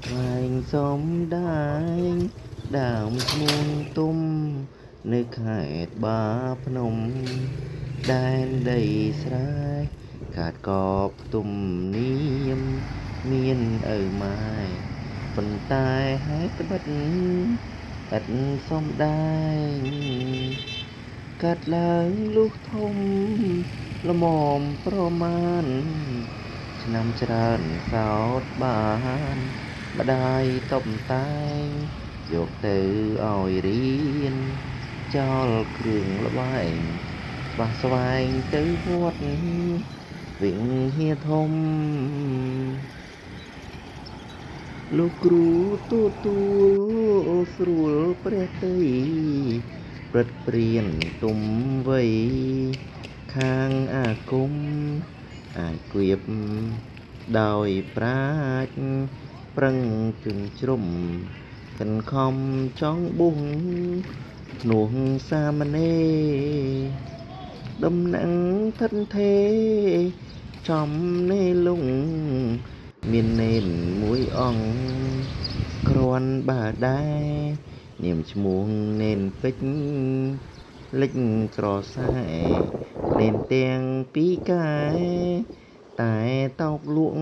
ថ្លែងសុំដែងដើមឈ្មោះទុំនៅខេត្តបាភ្នំដែនដីស្រែកាត់កបផ្ទុំនាមមានឪម៉ែប៉ុន្តែហេតុត្បិតឥតសុំដែងកាត់ឡើងលុះធំល្មមប្រមាណឆ្នាំច្រើនសោតបានម្ដាយតបតែងយកទៅឲ្យរៀនចោលគ្រឿងល្បែងស្វះស្វែងទៅវត្តវិហារធំលោកគ្រូទទួលស្រួលព្រះតីព្រឹត្តព្រានទុំវ័យខាងអាគមអាចគៀបដោយប្រាជ្ញប្រឹងជញ្ជ្រុំកិនខំចង់បុងភ្នោះសាមណេរដំណឹងថិនថេរចំនេលងមាននេនមួយអង្គគ្រាន់បើដែរនាមឈ្មោះនេនពេជ្រលិចក្រសែនេនទាំងពីរកែតែតោកលក់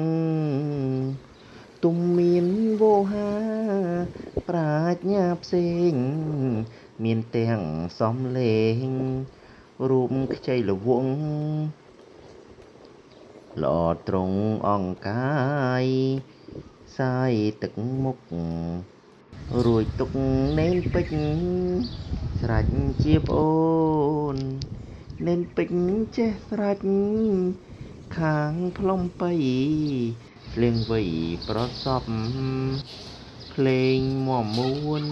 ទុំមានវោហាប្រាជ្ញាផ្សេងមានទាំងសំលេងរួមខ្ចីល្វងល្អត្រង់អង្គកាយសាយទឹកមុខរួចទុកនេនពេជ្រស្រេចជាប្អូននេនពេជ្រចេះស្រេចខាងផ្លុំបៃភ្លៀងវៃប្រសពភ្លេងមមួន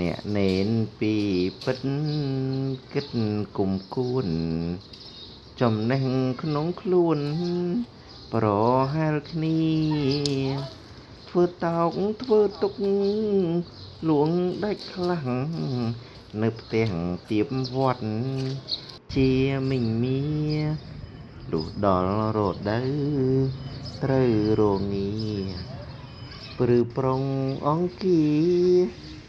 អ្នកនេនពីពិតគិតគុំគួនចំណេះក្នុងខ្លួនប្រហែលគ្នាធ្វើតោកធ្វើទុកលួងដាច់ខ្លាំងនៅផ្ទះទៀបវត្តជាមិញមៀលុះដល់រដូវត្រូវរងាព្រឺប្រុងអង្គា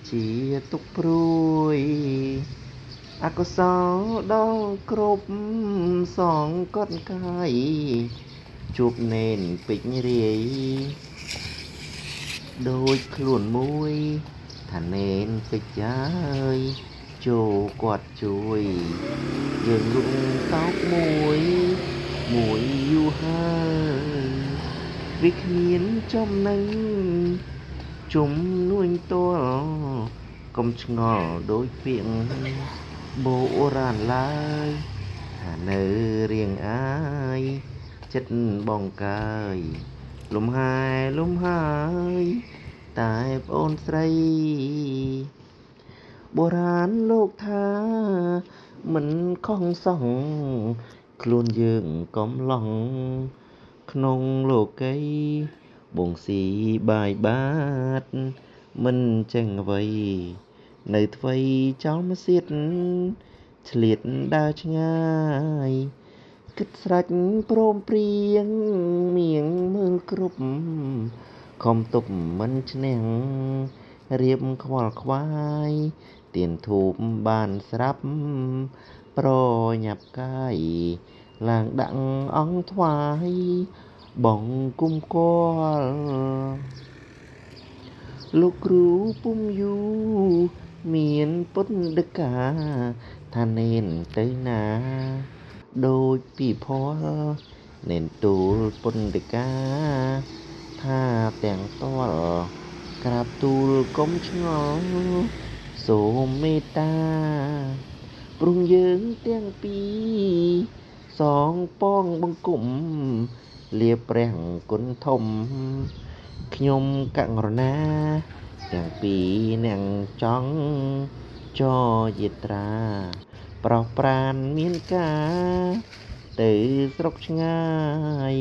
ជាទុកព្រួយអកុសលដល់គ្រប់សងកត់កាយជួបនេនពេជ្ររាយដូចខ្លួនមួយថានេនពេជ្រហើយចូលគាត់ជួយយើងលក់តោកមួយយូរហើយវាគ្មានចំណេញជំនួញតលកុំឆ្ងល់ដូចពាក្យបុរាណឡើយថានៅរៀងអាយចិត្តបងកាយលំហើយតែប្អូនស្រីបុរាណលោកថាមិនខុសសោះខ្លួនយើងកំឡុងក្នុងលោកីបងស៊ីបាយបាតមិនចេះអ្វីនៅថ្វីចោលមកសៀតឆ្លៀតដើរឆ្ងាយគិតស្រេចព្រមព្រៀងមៀងមើលគ្រប់ខំទប់មិនឈ្នះរៀបខ្វល់ខ្វាយទៀនធូបបានស្រាប់ប្រញាប់កាយឡើងដាក់អង្គថ្វាយបងគុំគាល់លោកគ្រូពុំយូមានពុទ្ធដកាថានេនទៅណាដូចពីផលនេនទូលពុទ្ធដកាថាទាំងតលក្រាបទូលកុំឆ្ងល់សូមមេត្តាព្រោះយើងទាំងពីរសងប៉ងបង្គំលាព្រះគុណធំខ្ញុំករុណាទាំងពីរអ្នកចង់ចយត្រាប្រោសប្រានមានការទៅស្រុកឆ្ងាយ